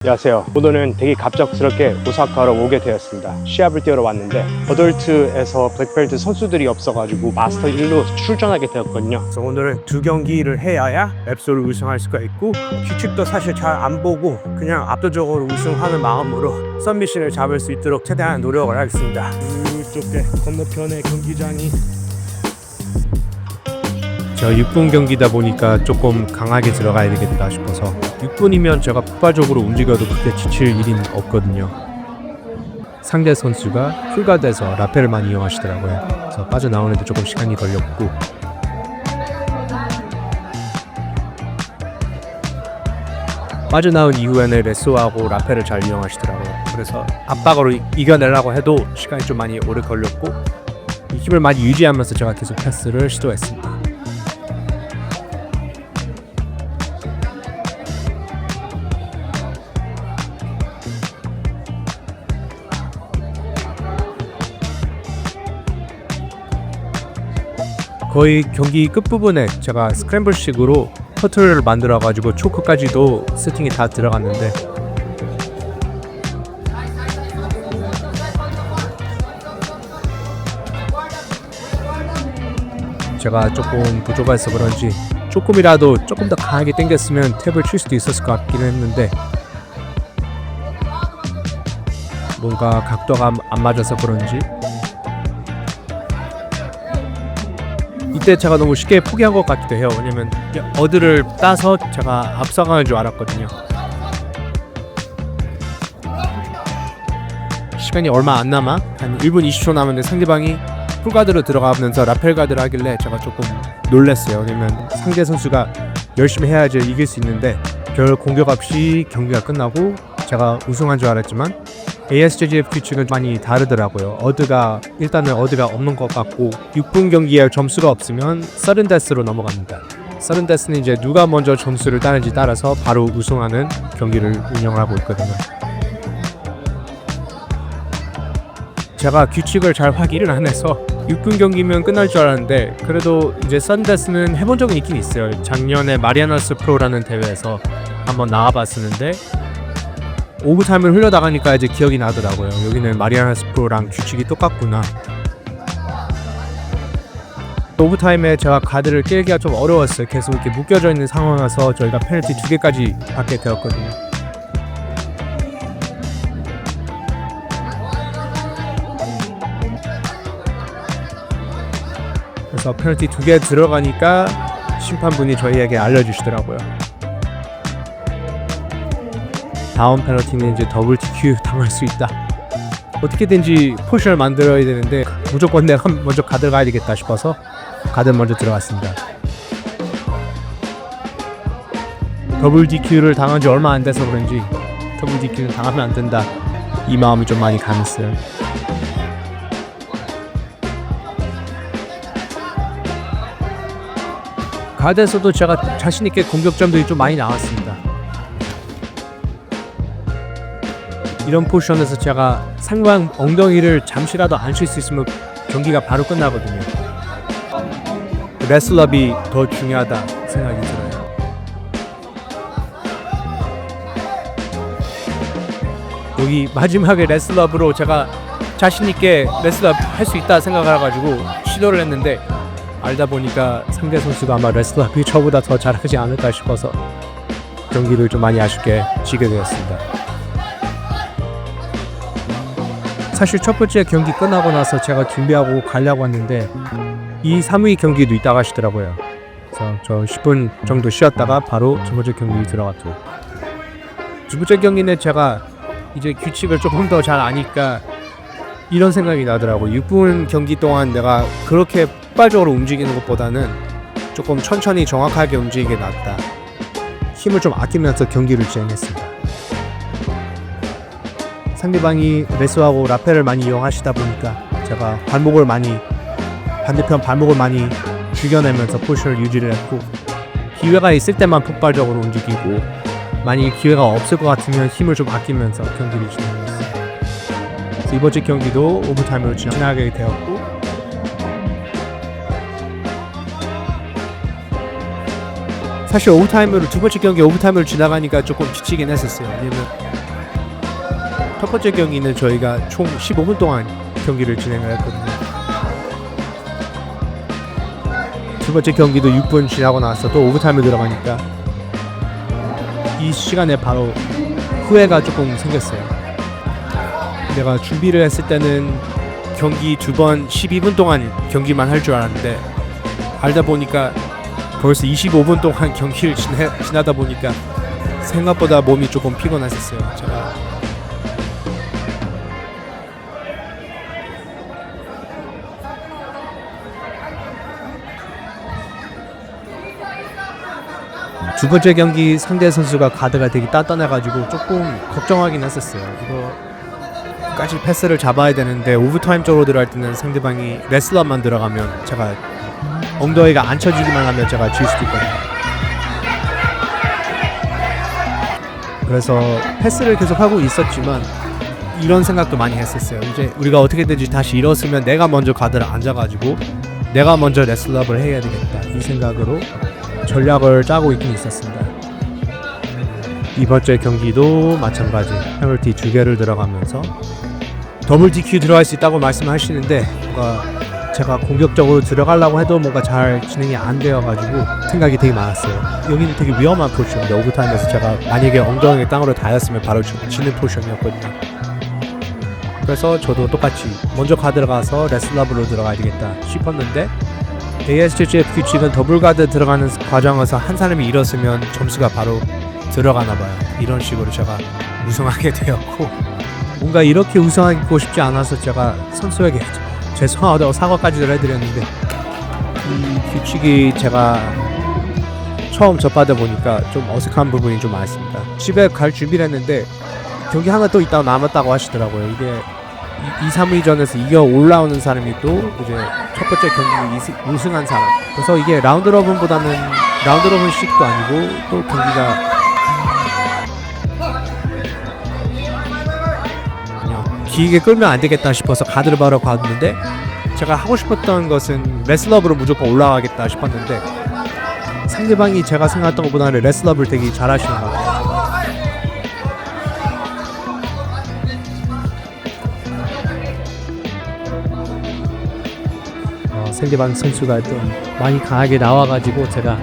안녕하세요. 오늘은 되게 갑작스럽게 오사카로 오게 되었습니다. 시합을 뛰러 왔는데 어덜트에서 블랙벨트 선수들이 없어가지고 마스터 1로 출전하게 되었거든요. 그래서 오늘은 두 경기를 해야 앱솔을 우승할 수가 있고, 규칙도 사실 잘 안 보고 그냥 압도적으로 우승하는 마음으로 썸미션을 잡을 수 있도록 최대한 노력을 하겠습니다. 이쪽에 건너편에 경기장이, 제가 6분 경기다 보니까 조금 강하게 들어가야 되겠다 싶어서 6분이면 제가 폭발적으로 움직여도 그렇게 지칠 일은 없거든요. 상대 선수가 풀가드에서 라펠을 많이 이용하시더라고요. 그래서 빠져나오는데 조금 시간이 걸렸고, 빠져나온 이후에는 레쏘하고 라펠을 잘 이용하시더라고요. 그래서 압박으로 이겨내려고 해도 시간이 좀 많이 오래 걸렸고, 이 힘을 많이 유지하면서 제가 계속 패스를 시도했습니다. 거의 경기 끝부분에 제가 스크램블식으로 커트를 만들어가지고 초크까지도 세팅이 다 들어갔는데, 제가 조금 부족해서 그런지 조금이라도 조금 더 강하게 당겼으면 탭을 칠 수도 있었을 것 같기는 했는데, 뭔가 각도가 안 맞아서 그런지 이때 제가 너무 쉽게 포기한 것 같기도 해요. 왜냐면 어드를 따서 제가 앞서가는 줄 알았거든요. 시간이 얼마 안 남아 한 1분 20초 남았는데 상대방이 풀가드로 들어가면서 라펠 가드를 하길래 제가 조금 놀랐어요. 왜냐면 상대 선수가 열심히 해야지 이길 수 있는데 별 공격 없이 경기가 끝나고 제가 우승한 줄 알았지만 ASJGF 규칙은 많이 다르더라고요. 일단은 어드가 없는 것 같고, 6분 경기에 점수가 없으면 서든 데스로 넘어갑니다. 서든 데스는 이제 누가 먼저 점수를 따는지 따라서 바로 우승하는 경기를 운영하고 있거든요. 제가 규칙을 잘 확인을 안 해서 6분 경기면 끝날 줄 알았는데, 그래도 이제 서든 데스는 해본 적은 있긴 있어요. 작년에 마리아너스 프로라는 대회에서 한번 나와봤었는데 오버타임을 흘려나가니까 이제 기억이 나더라고요. 여기는 마리아나스 프로랑 규칙이 똑같구나. 오버타임에 제가 가드를 깨기가 좀 어려웠어요. 계속 이렇게 묶여져 있는 상황에서 저희가 페널티 2개까지 받게 되었거든요. 그래서 페널티 2개 들어가니까 심판분이 저희에게 알려주시더라고요. 다음 페널티는 이제 더블 DQ 당할 수 있다. 어떻게든지 포지션을 만들어야 되는데 무조건 내가 먼저 가드 가야 되겠다 싶어서 가드 먼저 들어갔습니다. 더블 DQ를 당한 지 얼마 안 돼서 그런지 더블 DQ는 당하면 안 된다, 이 마음이 좀 많이 강했어요. 가드에서도 제가 자신있게 공격점들이 좀 많이 나왔습니다. 이런 포지션에서 제가 상대방 엉덩이를 잠시라도 안 칠 수 있으면 경기가 바로 끝나거든요. 레슬업이 더 중요하다 생각이 들어요. 여기 마지막에 레슬업으로 제가 자신있게 레슬업 할 수 있다 생각을 해가지고 시도를 했는데, 알다 보니까 상대 선수가 아마 레슬업이 저보다 더 잘하지 않을까 싶어서 경기를 좀 많이 아쉽게 지게 되었습니다. 사실 첫 번째 경기 끝나고 나서 제가 준비하고 가려고 했는데 2, 3위 경기도 있다가 하시더라고요. 그래서 저 10분 정도 쉬었다가 바로 두 번째 경기 들어갔죠. 두 번째 경기는 제가 이제 규칙을 조금 더 잘 아니까 이런 생각이 나더라고요. 6분 경기 동안 내가 그렇게 폭발적으로 움직이는 것보다는 조금 천천히 정확하게 움직이게 낫다. 힘을 좀 아끼면서 경기를 진행했습니다. 상대방이 레스하고 라펠을 많이 이용하시다 보니까 제가 반대편 발목을 많이 죽여내면서 포지션을 유지를 했고, 기회가 있을 때만 폭발적으로 움직이고, 만약 기회가 없을 것 같으면 힘을 좀 아끼면서 경기를 진행했어요. 그래서 이번 주 경기도 오버타임으로 진행하게 되었고, 사실 오버타임으로 두 번째 경기 오버타임으로 지나가니까 조금 지치긴 했었어요. 왜냐면 첫 번째 경기는 저희가 총 15분 동안 경기를 진행을 했거든요. 두 번째 경기도 6분 지나고 나서 또 오버타임에 들어가니까 이 시간에 바로 후회가 조금 생겼어요. 내가 준비를 했을 때는 경기 두 번 12분 동안 경기만 할 줄 알았는데 알다 보니까 벌써 25분 동안 경기를 지나다 보니까 생각보다 몸이 조금 피곤했었어요. 제가 두 번째 경기 상대 선수가 가드가 되게 단단해가지고 조금 걱정하긴 했었어요. 이거까지 패스를 잡아야 되는데 오버타임 쪽으로 들어갈 때는 상대방이 레슬러만 들어가면 제가 엉덩이가 안 쳐지기만 하면 제가 질 수도 있거든요. 그래서 패스를 계속 하고 있었지만 이런 생각도 많이 했었어요. 이제 우리가 어떻게든지 다시 일어서면 내가 먼저 가드를 앉아가지고 내가 먼저 레슬업을 해야 되겠다, 이 생각으로 전략을 짜고 있긴 있었습니다. 이번째 경기도 마찬가지 페널티 2개를 들어가면서 더블 DQ 들어갈 수 있다고 말씀하시는데 뭔가 제가 공격적으로 들어가려고 해도 뭔가 잘 진행이 안 되어가지고 생각이 되게 많았어요. 여기는 되게 위험한 포지션인데 오버타임에서 제가 만약에 엉덩이 땅으로 닿았으면 바로 지는 포지션이었거든요. 그래서 저도 똑같이 먼저 가드를 가서 레슬업으로 들어가야 되겠다 싶었는데 ASGF 규칙은 더블 가드 들어가는 과정에서 한 사람이 일었으면 점수가 바로 들어가나 봐요. 이런 식으로 제가 우승하게 되었고, 뭔가 이렇게 우승하고 싶지 않아서 제가 선수에게 죄송하다고 사과까지 해드렸는데 이 규칙이 제가 처음 접하다 보니까 좀 어색한 부분이 좀 많습니다. 집에 갈 준비를 했는데 경기 하나 또 있다고 남았다고 하시더라고요. 이게 2, 3위전에서 이겨 올라오는 사람이 또 이제 첫 번째 경기 우승한 사람. 그래서 이게 라운드 로빈보다는 라운드 로빈식도 아니고 또 경기가 그냥 길게 끌면 안 되겠다 싶어서 가드를 바로 가는데 제가 하고 싶었던 것은 레슬업으로 무조건 올라가겠다 싶었는데 상대방이 제가 생각했던 것보다는 레슬업을 되게 잘하시는 것 같아요. 상대방 선수가 좀 많이 강하게 나와가지고 제가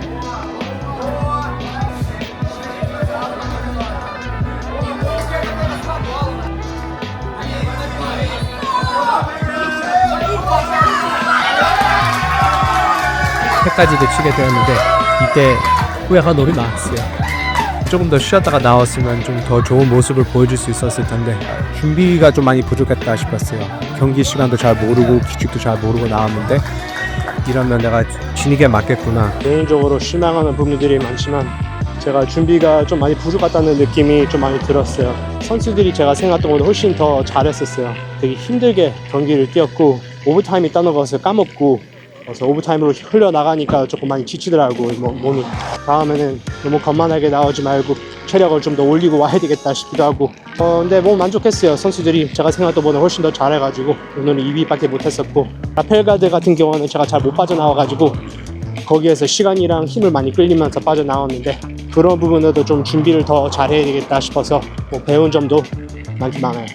패까지도 치게 되었는데 이때 후회가 너무 많았어요. 조금 더 쉬었다가 나왔으면 좀 더 좋은 모습을 보여줄 수 있었을 텐데 준비가 좀 많이 부족했다 싶었어요. 경기 시간도 잘 모르고 규칙도 잘 모르고 나왔는데 이러면 내가 진익에 맞겠구나. 개인적으로 실망하는 부분들이 많지만 제가 준비가 좀 많이 부족했다는 느낌이 좀 많이 들었어요. 선수들이 제가 생각했던 것보다 훨씬 더 잘했었어요. 되게 힘들게 경기를 뛰었고 오버타임이 있다는 것을 까먹고 그래서 오버타임으로 흘러나가니까 조금 많이 지치더라고요, 몸이. 다음에는 너무 겁만하게 나오지 말고 체력을 좀 더 올리고 와야 되겠다 싶기도 하고 근데 뭐 만족했어요. 선수들이 제가 생각했던 것보다 훨씬 더 잘해가지고 오늘은 2위밖에 못했었고 라펠가드 같은 경우는 제가 잘 못 빠져나와가지고 거기에서 시간이랑 힘을 많이 끌리면서 빠져나왔는데 그런 부분에도 좀 준비를 더 잘해야 되겠다 싶어서 뭐 배운 점도 많긴 많아요.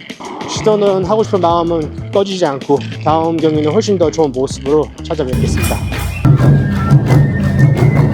시도는 하고 싶은 마음은 꺼지지 않고 다음 경기는 훨씬 더 좋은 모습으로 찾아뵙겠습니다.